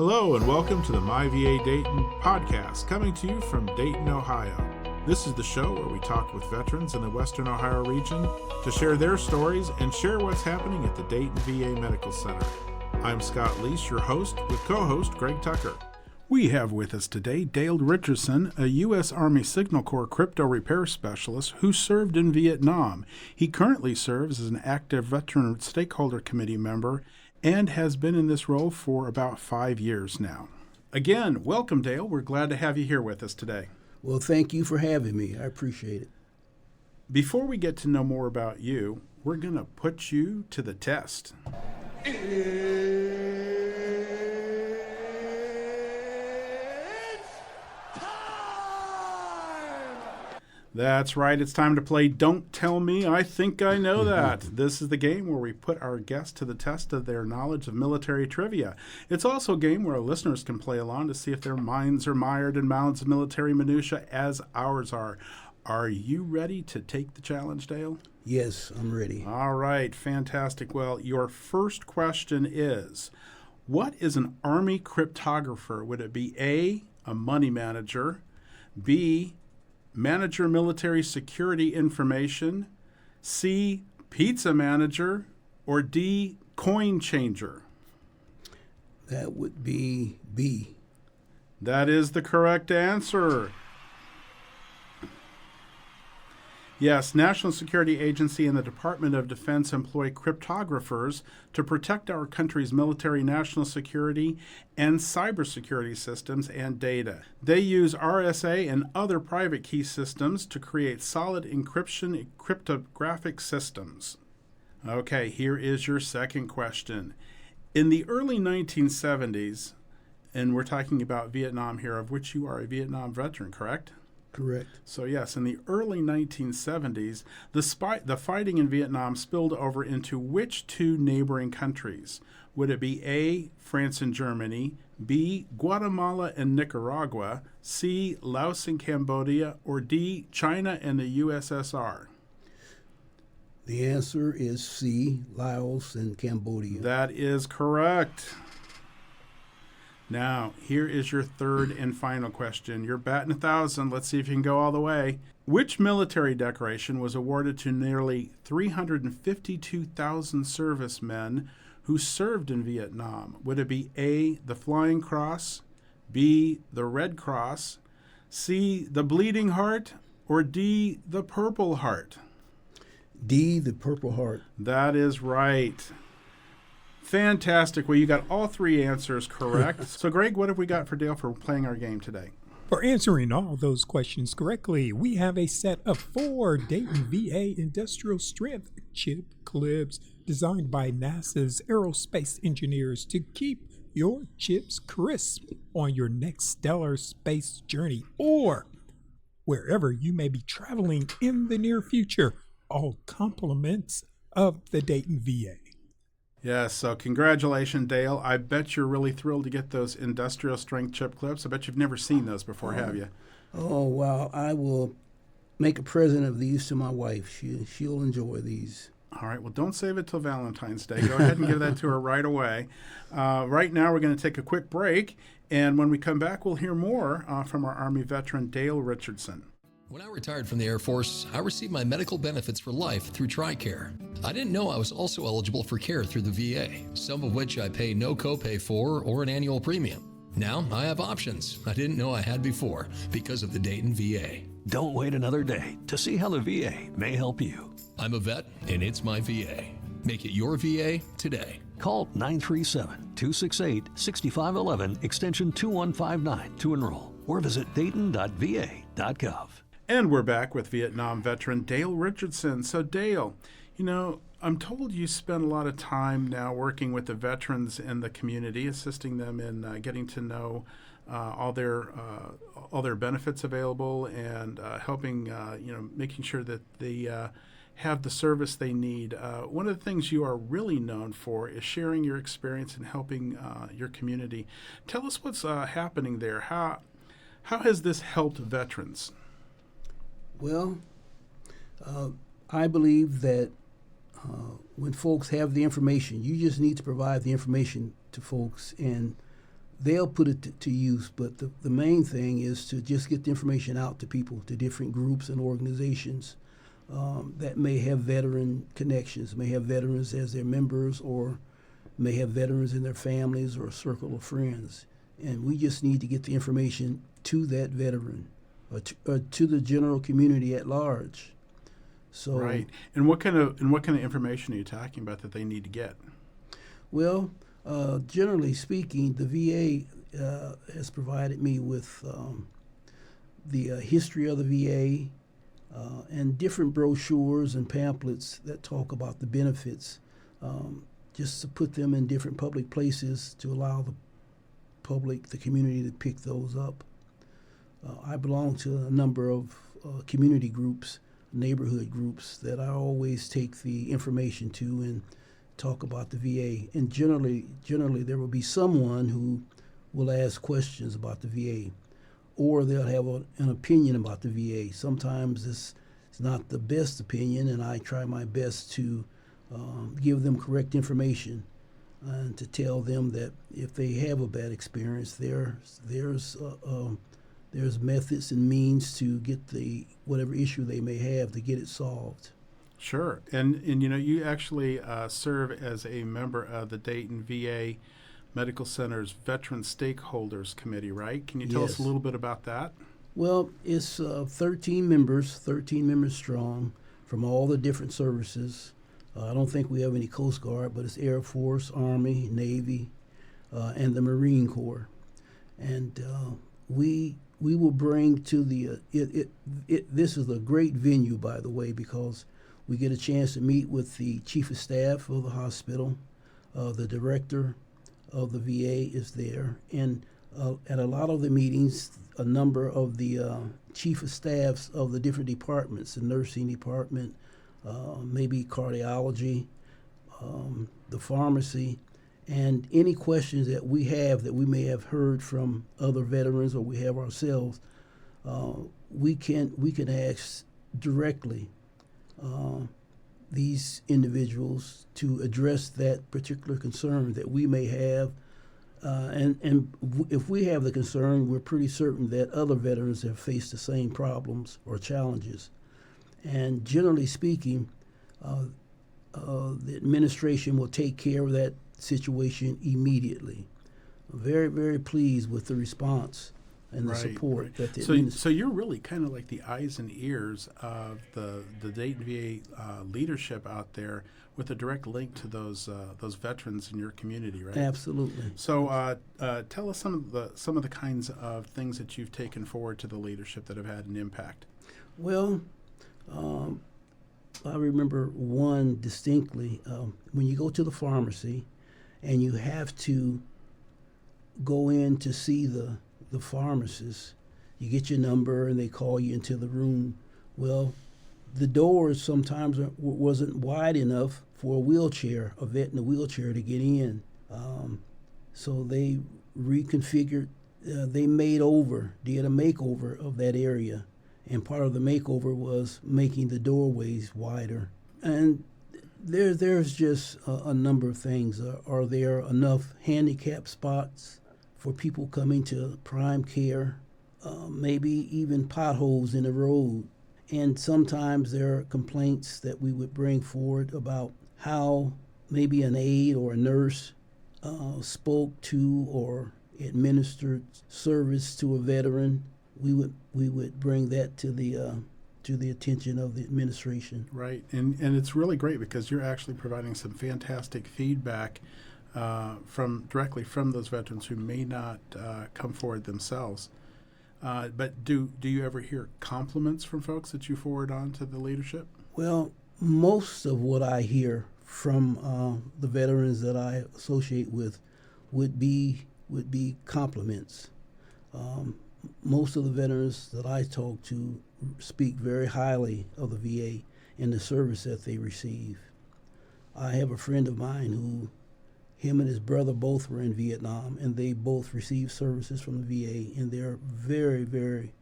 Hello and welcome to the MyVA Dayton Podcast, coming to you from Dayton, Ohio. This is the show where we talk with veterans in the Western Ohio region to share their stories and share what's happening at the Dayton VA Medical Center. I'm Scott Lease, your host, with co-host Greg Tucker. We have with us today Dale Richardson, a U.S. Army Signal Corps crypto repair specialist who served in Vietnam. He currently serves as an active Veteran Stakeholder Committee member and has been in this role for about 5 years now. Again, welcome, Dale. We're glad to have you here with us today. Well, thank you for having me. I appreciate it. Before we get to know more about you, we're going to put you to the test. That's right, it's time to play Don't Tell Me, I Think I Know That. This is the game where we put our guests to the test of their knowledge of military trivia. It's also a game where our listeners can play along to see if their minds are mired in mounds of military minutia as ours are. Are you ready to take the challenge, Dale? Yes, I'm ready. All right, fantastic. Well, your first question is, what is an Army cryptographer? Would it be A, a money manager, B, manager military security information, C, pizza manager, or D, coin changer? That would be B. That is the correct answer. Yes, National Security Agency and the Department of Defense employ cryptographers to protect our country's military, national security, and cybersecurity systems and data. They use RSA and other private key systems to create solid encryption cryptographic systems. Okay, here is your second question. In the early 1970s, and we're talking about Vietnam here, of which you are a Vietnam veteran, correct? Correct. So yes, in the early 1970s, the fighting in Vietnam spilled over into which two neighboring countries? Would it be A, France and Germany, B, Guatemala and Nicaragua, C, Laos and Cambodia, or D, China and the USSR? The answer is C, Laos and Cambodia. That is correct. Now, here is your third and final question. You're batting 1,000. Let's see if you can go all the way. Which military decoration was awarded to nearly 352,000 servicemen who served in Vietnam? Would it be A, the Flying Cross, B, the Red Cross, C, the Bleeding Heart, or D, the Purple Heart? D, the Purple Heart. That is right. Fantastic. Well, you got all three answers correct. So, Greg, what have we got for Dale for playing our game today? For answering all those questions correctly, we have a set of 4 Dayton VA industrial strength chip clips designed by NASA's aerospace engineers to keep your chips crisp on your next stellar space journey or wherever you may be traveling in the near future. All compliments of the Dayton VA. Yes, so congratulations, Dale. I bet you're really thrilled to get those industrial strength chip clips. I bet you've never seen those before, have you? Oh, wow. I will make a present of these to my wife. She'll enjoy these. All right, well, don't save it till Valentine's Day. Go ahead and give that to her right away. Right now, we're going to take a quick break, and when we come back, we'll hear more from our Army veteran, Dale Richardson. When I retired from the Air Force, I received my medical benefits for life through TRICARE. I didn't know I was also eligible for care through the VA, some of which I pay no copay for or an annual premium. Now I have options I didn't know I had before because of the Dayton VA. Don't wait another day to see how the VA may help you. I'm a vet, and it's my VA. Make it your VA today. Call 937-268-6511, extension 2159 to enroll, or visit dayton.va.gov. And we're back with Vietnam veteran Dale Richardson. So, Dale, you know, I'm told you spend a lot of time now working with the veterans in the community, assisting them in getting to know all their benefits available and helping, making sure that they have the service they need. One of the things you are really known for is sharing your experience and helping your community. Tell us what's happening there. How has this helped veterans? Well, I believe that when folks have the information, you just need to provide the information to folks, and they'll put it to use. But the main thing is to just get the information out to people, to different groups and organizations that may have veteran connections, may have veterans as their members, or may have veterans in their families or a circle of friends. And we just need to get the information to that veteran or to the general community at large. So, right. And what kind of information are you talking about that they need to get? Well, generally speaking, the VA has provided me with the history of the VA and different brochures and pamphlets that talk about the benefits, just to put them in different public places to allow the public, the community, to pick those up. I belong to a number of community groups, neighborhood groups, that I always take the information to and talk about the VA. And generally there will be someone who will ask questions about the VA, or they'll have an opinion about the VA. Sometimes it's not the best opinion, and I try my best to give them correct information and to tell them that if they have a bad experience, there's methods and means to get whatever issue they may have to get it solved. Sure. And you actually serve as a member of the Dayton VA Medical Center's Veteran Stakeholders Committee, right? Can you tell us a little bit about that? Well, it's 13 members strong from all the different services. I don't think we have any Coast Guard, but it's Air Force, Army, Navy, and the Marine Corps. And we will bring to the this is a great venue, by the way, because we get a chance to meet with the chief of staff of the hospital. The director of the VA is there, and at a lot of the meetings, a number of the chief of staffs of the different departments, the nursing department, maybe cardiology, the pharmacy, and any questions that we have that we may have heard from other veterans or we have ourselves, we can ask directly these individuals to address that particular concern that we may have. And if we have the concern, we're pretty certain that other veterans have faced the same problems or challenges. And generally speaking, the administration will take care of that situation immediately. I'm very, very pleased with the response and the support that the So you're really kind of like the eyes and ears of the Dayton VA leadership out there, with a direct link to those veterans in your community, right? Absolutely. So tell us some of the kinds of things that you've taken forward to the leadership that have had an impact. Well, I remember one distinctly. When you go to the pharmacy and you have to go in to see the pharmacist, you get your number and they call you into the room. Well, the doors sometimes wasn't wide enough for a vet in a wheelchair to get in. So they reconfigured, did a makeover of that area. And part of the makeover was making the doorways wider. And there's just a number of things. Are there enough handicap spots for people coming to prime care? Maybe even potholes in the road. And sometimes there are complaints that we would bring forward about how maybe an aide or a nurse spoke to or administered service to a veteran. We would bring that to the attention of the administration. Right, and it's really great because you're actually providing some fantastic feedback directly from those veterans who may not come forward themselves. But do you ever hear compliments from folks that you forward on to the leadership? Well, most of what I hear from the veterans that I associate with would be compliments. Most of the veterans that I talk to speak very highly of the VA and the service that they receive. I have a friend of mine who, him and his brother both were in Vietnam, and they both received services from the VA, and they're very, very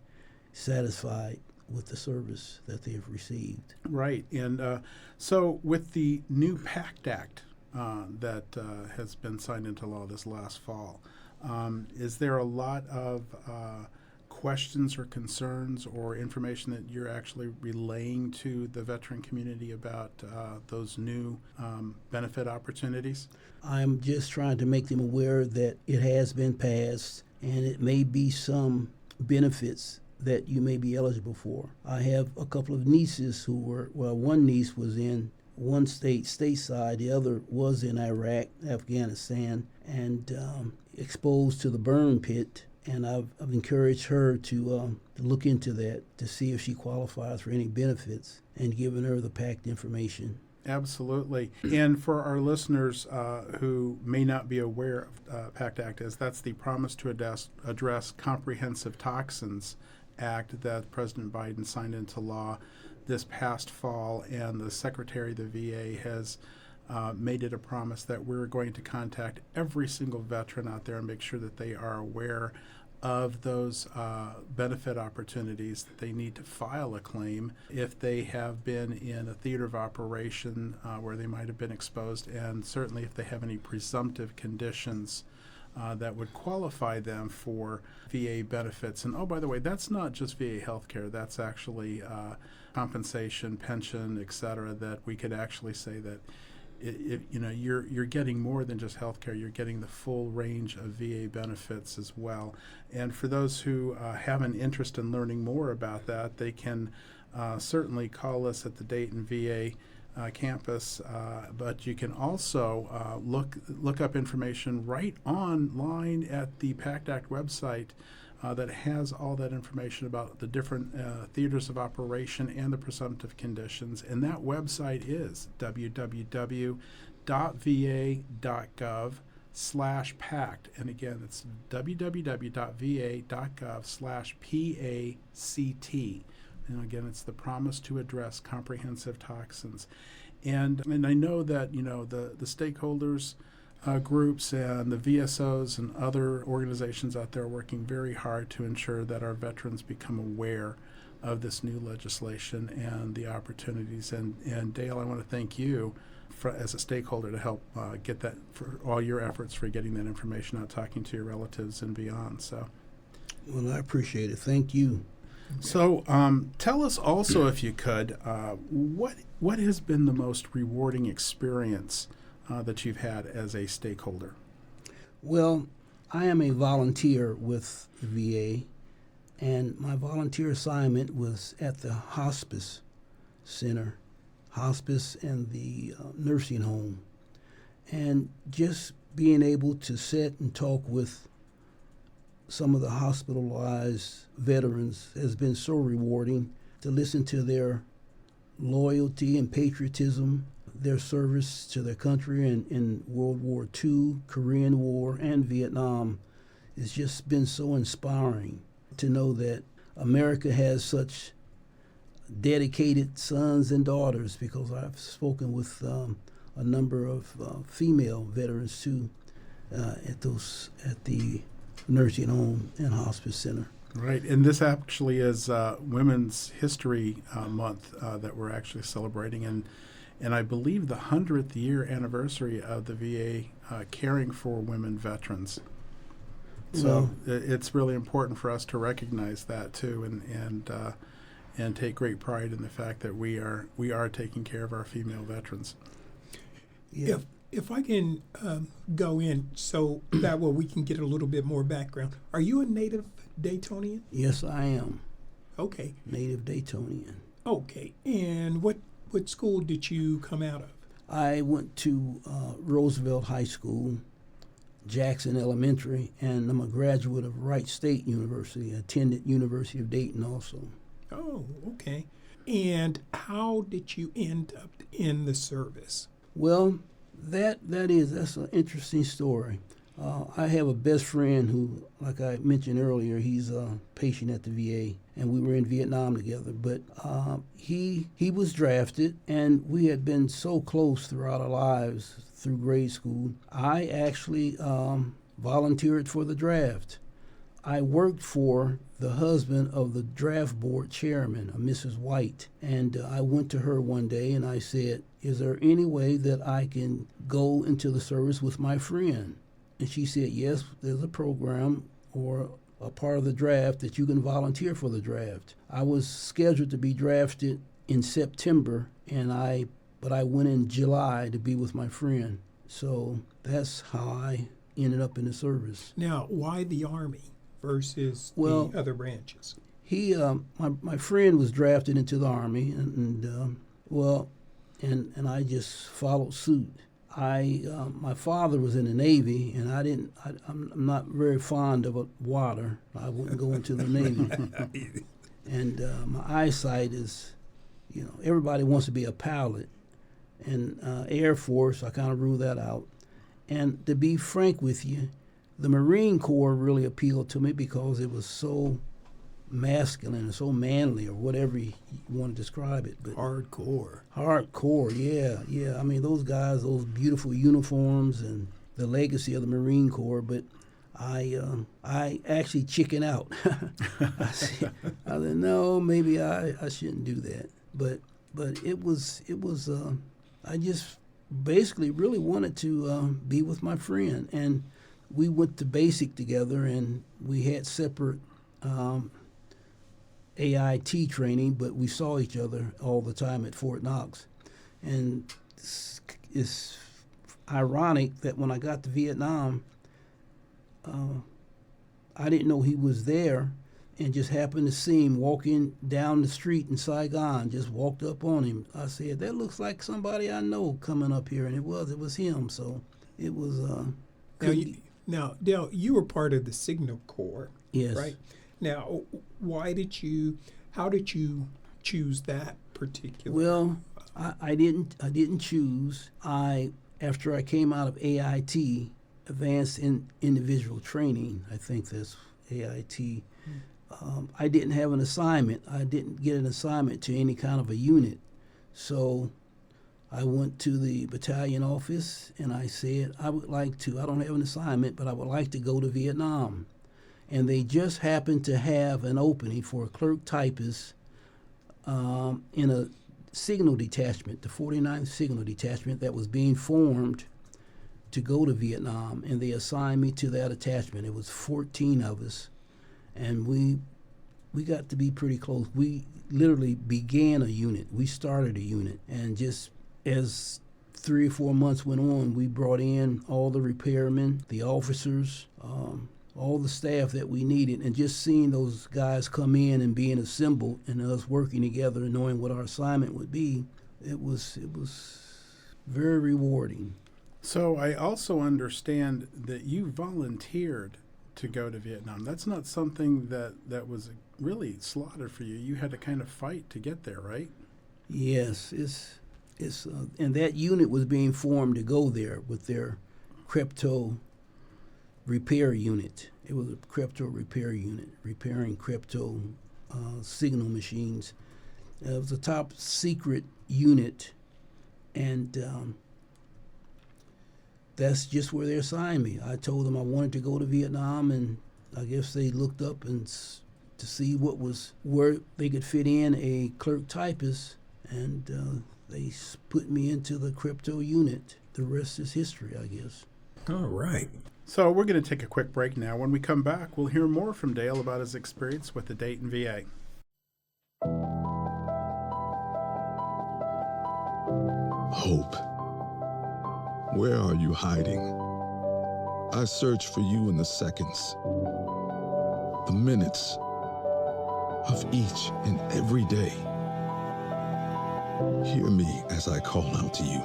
satisfied with the service that they've received. Right, and so with the new PACT Act that has been signed into law this last fall, Is there a lot of questions or concerns or information that you're actually relaying to the veteran community about those new benefit opportunities? I'm just trying to make them aware that it has been passed and it may be some benefits that you may be eligible for. I have a couple of nieces who were, well, one niece was in one state, stateside, the other was in Iraq, Afghanistan, and exposed to the burn pit. And I've encouraged her to look into that to see if she qualifies for any benefits and given her the PACT information. Absolutely. And for our listeners who may not be aware of PACT Act, as that's the Promise to Address Comprehensive Toxins Act that President Biden signed into law this past fall, and the Secretary of the VA has made it a promise that we're going to contact every single veteran out there and make sure that they are aware of those benefit opportunities, that they need to file a claim if they have been in a theater of operation where they might have been exposed, and certainly if they have any presumptive conditions that would qualify them for VA benefits. And oh, by the way, that's not just VA healthcare. That's actually compensation, pension, et cetera, that we could actually say that you're getting more than just healthcare. You're getting the full range of VA benefits as well. And for those who have an interest in learning more about that, they can certainly call us at the Dayton VA campus, but you can also look up information right online at the PACT Act website that has all that information about the different theaters of operation and the presumptive conditions. And that website is www.va.gov/PACT. And again, it's www.va.gov/PACT. And again, it's the Promise to Address Comprehensive Toxins. And I know that, the stakeholders groups and the VSOs and other organizations out there are working very hard to ensure that our veterans become aware of this new legislation and the opportunities. And Dale, I want to thank you as a stakeholder to help get that, for all your efforts for getting that information out, talking to your relatives and beyond. So, well, I appreciate it. Thank you. So tell us also, if you could, what has been the most rewarding experience that you've had as a stakeholder? Well, I am a volunteer with the VA, and my volunteer assignment was at the hospice center, hospice and the nursing home. And just being able to sit and talk with some of the hospitalized veterans has been so rewarding, to listen to their loyalty and patriotism, their service to their country in World War II, Korean War, and Vietnam. It's just been so inspiring to know that America has such dedicated sons and daughters, because I've spoken with a number of female veterans too at the nursing home and hospice center. Right, and this actually is Women's History Month that we're actually celebrating, and I believe the 100th year anniversary of the VA caring for women veterans. So it's really important for us to recognize that too, and take great pride in the fact that we are taking care of our female veterans. Yeah. If I can go in, so that way we can get a little bit more background. Are you a native Daytonian? Yes, I am. Okay. Native Daytonian. Okay. And what school did you come out of? I went to Roosevelt High School, Jackson Elementary, and I'm a graduate of Wright State University. I attended University of Dayton also. Oh, okay. And how did you end up in the service? Well, that's an interesting story. I have a best friend who, like I mentioned earlier, he's a patient at the VA, and we were in Vietnam together. But he was drafted, and we had been so close throughout our lives through grade school. I actually volunteered for the draft. I worked for the husband of the draft board chairman, Mrs. White, and I went to her one day and I said, "Is there any way that I can go into the service with my friend?" And she said, yes, there's a program or a part of the draft that you can volunteer for the draft. I was scheduled to be drafted in September, but I went in July to be with my friend. So that's how I ended up in the service. Now, why the Army versus the other branches? My friend was drafted into the Army, and I just followed suit. My father was in the Navy, and I'm not very fond of water. I wouldn't go into the Navy. And my eyesight is, everybody wants to be a pilot. And Air Force, I kind of ruled that out. And to be frank with you, the Marine Corps really appealed to me because it was so masculine and so manly, or whatever you want to describe it. But hardcore, yeah. I mean, those guys, those beautiful uniforms and the legacy of the Marine Corps. But I actually chickened out. I said, no, maybe I shouldn't do that. But it was I just basically really wanted to be with my friend, and we went to basic together, and we had separate AIT training, but we saw each other all the time at Fort Knox. And it's ironic that when I got to Vietnam, I didn't know he was there, and just happened to see him walking down the street in Saigon. Just walked up on him. I said, that looks like somebody I know coming up here, and it was him. So it was Now, Dale, you were part of the Signal Corps, yes, right? Now, how did you choose that particular? Well, I didn't choose. After I came out of AIT, Advanced Individual Training, I think that's AIT, I didn't have an assignment. I didn't get an assignment to any kind of a unit. So I went to the battalion office and I said, I don't have an assignment, but I would like to go to Vietnam. And they just happened to have an opening for a clerk typist in a signal detachment, the 49th Signal Detachment that was being formed to go to Vietnam, and they assigned me to that attachment. It was 14 of us, and we got to be pretty close. We literally began a unit. We started a unit, and just as 3 or 4 months went on, we brought in all the repairmen, the officers, all the staff that we needed, and just seeing those guys come in and being assembled and us working together and knowing what our assignment would be, it was very rewarding. So I also understand that you volunteered to go to Vietnam. That's not something that was really slaughtered for you. You had to kind of fight to get there, right? Yes, it's and that unit was being formed to go there with their crypto repair unit. It was a crypto repair unit, repairing crypto signal machines. It was a top secret unit, and that's just where they assigned me. I told them I wanted to go to Vietnam, and I guess they looked up and to see where they could fit in a clerk typist, and they put me into the crypto unit. The rest is history, I guess. All right. So we're going to take a quick break now. When we come back, we'll hear more from Dale about his experience with the Dayton VA. Hope. Where are you hiding? I search for you in the seconds, the minutes of each and every day. Hear me as I call out to you.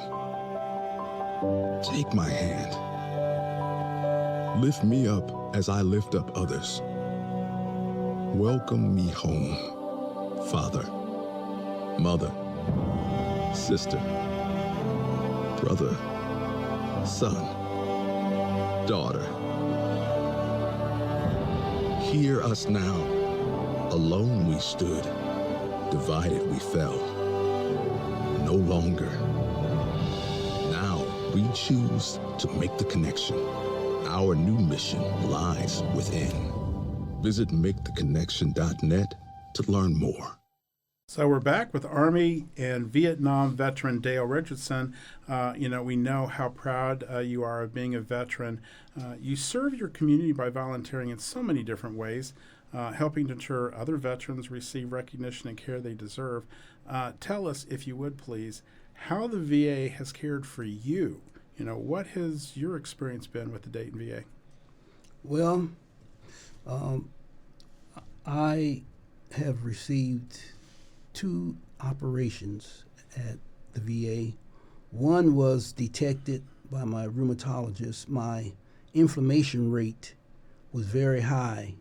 Take my hand. Lift me up as I lift up others. Welcome me home, father, mother, sister, brother, son, daughter. Hear us now. Alone we stood, divided we fell. No longer. Now we choose to make the connection. Our new mission lies within. Visit maketheconnection.net to learn more. So we're back with Army and Vietnam veteran Dale Richardson. We know how proud you are of being a veteran. You serve your community by volunteering in so many different ways, helping to ensure other veterans receive recognition and care they deserve. Tell us, if you would please, how the VA has cared for you. What has your experience been with the Dayton VA? Well, I have received 2 operations at the VA. One was detected by my rheumatologist. My inflammation rate was very high,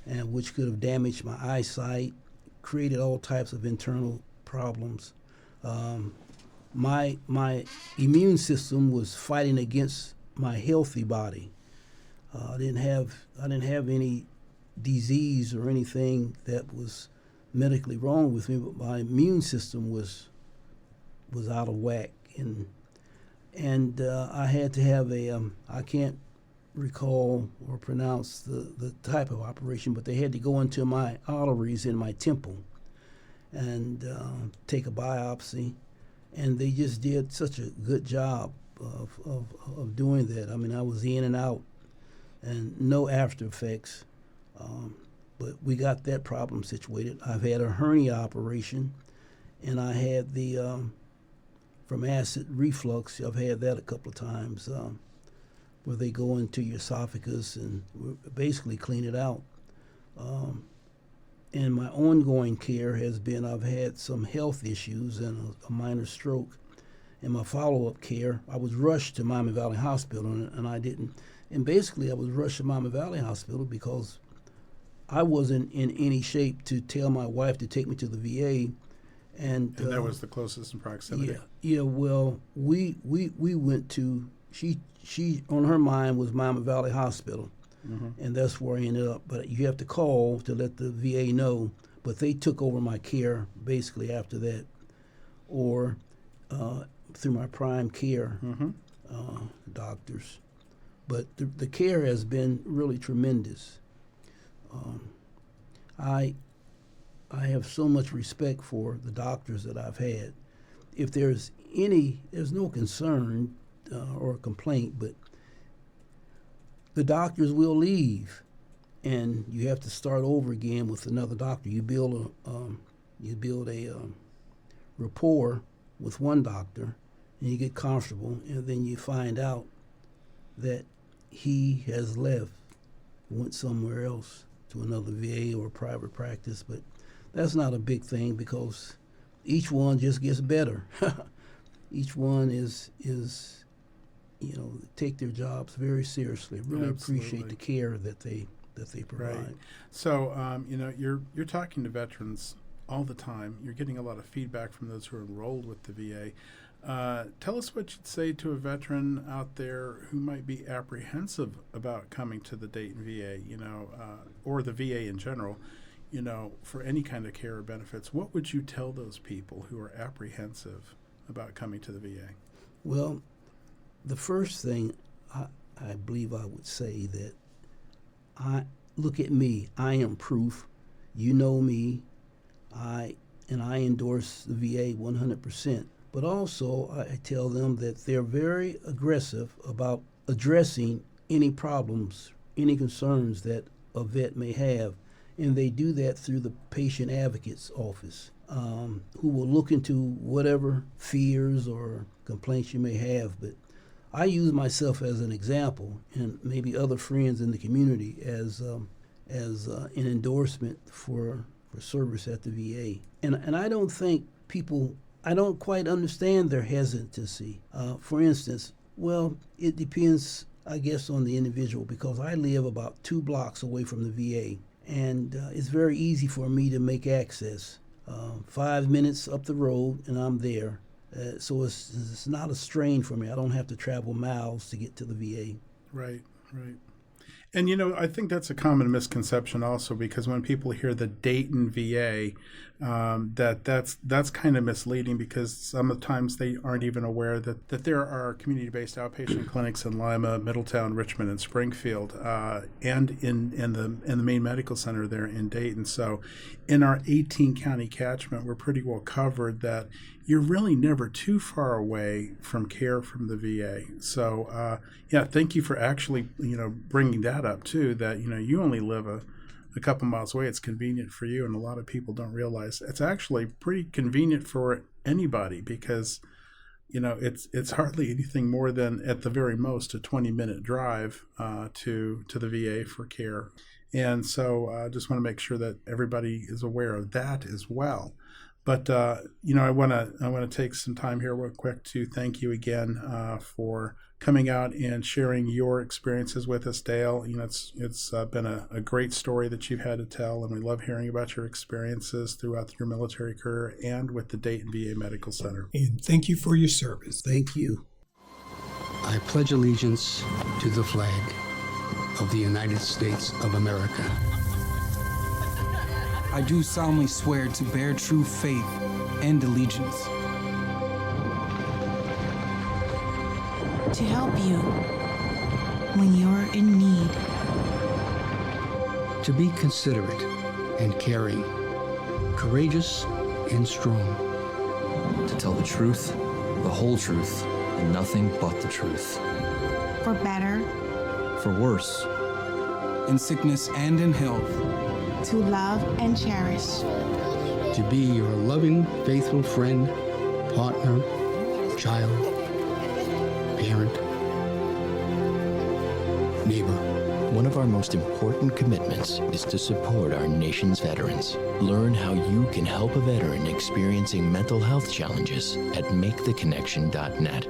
and which could have damaged my eyesight, created all types of internal problems. My immune system was fighting against my healthy body. I didn't have any disease or anything that was medically wrong with me, but my immune system was out of whack, and I had to have I can't recall or pronounce the type of operation, but they had to go into my arteries in my temple and take a biopsy, and they just did such a good job of doing that. I mean, I was in and out and no after effects. But we got that problem situated. I've had a hernia operation, and I had from acid reflux. I've had that a couple of times, where they go into your esophagus and basically clean it out. And my ongoing care has been I've had some health issues and a minor stroke. In my follow-up care, I was rushed to Miami Valley Hospital, and I didn't. And basically, I was rushed to Miami Valley Hospital because I wasn't in any shape to tell my wife to take me to the VA, and that was the closest in proximity. Yeah. Well, we went to she on her mind was Miami Valley Hospital, and that's where I ended up. But you have to call to let the VA know. But they took over my care basically after that, or through my prime care doctors. But the care has been really tremendous. I have so much respect for the doctors that I've had. If there's no concern or complaint, but the doctors will leave, and you have to start over again with another doctor. You build a rapport with one doctor, and you get comfortable, and then you find out that he has left, went somewhere else to another VA or private practice. But that's not a big thing because each one just gets better. Each one is take their jobs very seriously. Really appreciate the care that they provide. Right. So you're talking to veterans all the time. You're getting a lot of feedback from those who are enrolled with the VA. Tell us what you'd say to a veteran out there who might be apprehensive about coming to the Dayton VA, or the VA in general, for any kind of care or benefits. What would you tell those people who are apprehensive about coming to the VA? Well, the first thing I believe I would say that look at me. I am proof. You know me. I endorse the VA 100%. But also, I tell them that they're very aggressive about addressing any problems, any concerns that a vet may have. And they do that through the patient advocate's office, who will look into whatever fears or complaints you may have. But I use myself as an example, and maybe other friends in the community as an endorsement for service at the VA. And I don't think I don't quite understand their hesitancy. For instance, well, it depends, I guess, on the individual, because I live about 2 blocks away from the VA, and it's very easy for me to make access. 5 minutes up the road, and I'm there. So it's not a strain for me. I don't have to travel miles to get to the VA. Right. And, I think that's a common misconception also, because when people hear the Dayton VA, that's kind of misleading, because sometimes they aren't even aware that there are community-based outpatient clinics in Lima, Middletown, Richmond, and Springfield, and in the main medical center there in Dayton. So in our 18-county catchment, we're pretty well covered that you're really never too far away from care from the VA. So, thank you for actually, bringing that up too, that, you only live a couple miles away. It's convenient for you, and a lot of people don't realize it's actually pretty convenient for anybody, because, it's hardly anything more than, at the very most, a 20-minute drive to the VA for care. And so I just want to make sure that everybody is aware of that as well. But, I want to take some time here real quick to thank you again for coming out and sharing your experiences with us, Dale. It's been a great story that you've had to tell, and we love hearing about your experiences throughout your military career and with the Dayton VA Medical Center. And thank you for your service. Thank you. I pledge allegiance to the flag of the United States of America. I do solemnly swear to bear true faith and allegiance. To help you when you're in need. To be considerate and caring, courageous and strong. To tell the truth, the whole truth, and nothing but the truth. For better. For worse. In sickness and in health. To love and cherish. To be your loving, faithful friend, partner, child, parent, neighbor. One of our most important commitments is to support our nation's veterans. Learn how you can help a veteran experiencing mental health challenges at maketheconnection.net.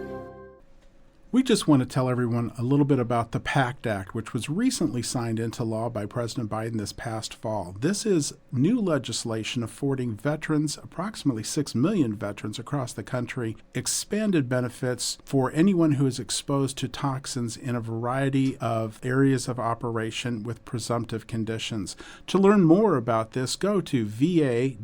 We just want to tell everyone a little bit about the PACT Act, which was recently signed into law by President Biden this past fall. This is new legislation affording veterans, approximately 6 million veterans across the country, expanded benefits for anyone who is exposed to toxins in a variety of areas of operation with presumptive conditions. To learn more about this, go to va.gov/PACT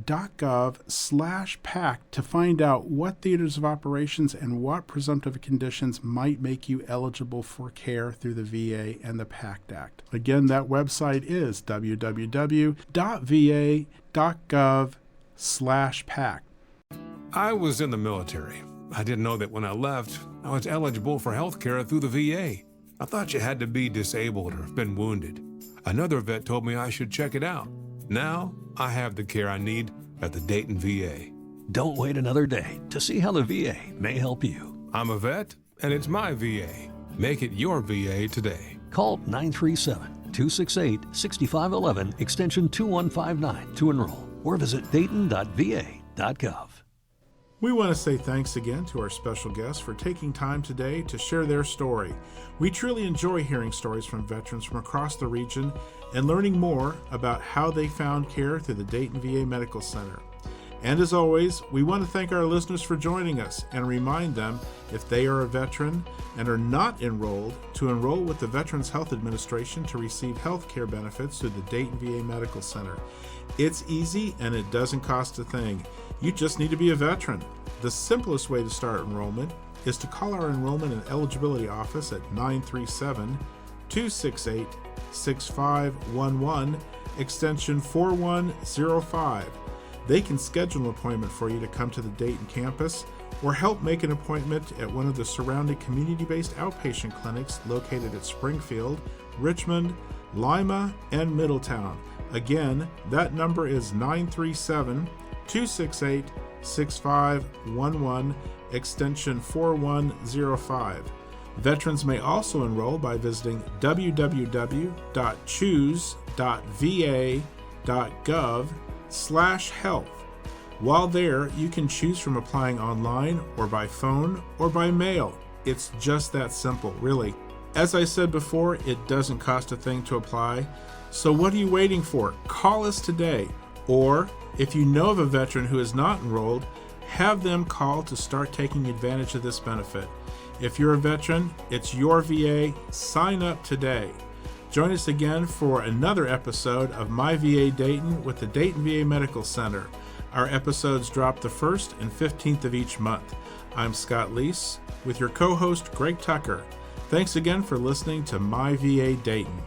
to find out what theaters of operations and what presumptive conditions might make you eligible for care through the VA and the PACT Act. Again, that website is www.va.gov/PACT. I was in the military. I didn't know that when I left, I was eligible for health care through the VA. I thought you had to be disabled or have been wounded. Another vet told me I should check it out. Now, I have the care I need at the Dayton VA. Don't wait another day to see how the VA may help you. I'm a vet, and it's my VA. Make it your VA today. Call 937-268-6511, extension 2159 to enroll, or visit dayton.va.gov. We want to say thanks again to our special guests for taking time today to share their story. We truly enjoy hearing stories from veterans from across the region and learning more about how they found care through the Dayton VA Medical Center. And as always, we want to thank our listeners for joining us and remind them, if they are a veteran and are not enrolled, to enroll with the Veterans Health Administration to receive health care benefits through the Dayton VA Medical Center. It's easy and it doesn't cost a thing. You just need to be a veteran. The simplest way to start enrollment is to call our enrollment and eligibility office at 937-268-6511, extension 4105. They can schedule an appointment for you to come to the Dayton campus or help make an appointment at one of the surrounding community-based outpatient clinics located at Springfield, Richmond, Lima, and Middletown. Again, that number is 937-268-6511, extension 4105. Veterans may also enroll by visiting www.choose.va.gov/health. While there, you can choose from applying online or by phone or by mail. It's just that simple, really. As I said before, it doesn't cost a thing to apply. So what are you waiting for? Call us today. Or if you know of a veteran who is not enrolled, have them call to start taking advantage of this benefit. If you're a veteran, it's your VA. Sign up today. Join us again for another episode of MyVA Dayton with the Dayton VA Medical Center. Our episodes drop the 1st and 15th of each month. I'm Scott Leese with your co-host Greg Tucker. Thanks again for listening to MyVA Dayton.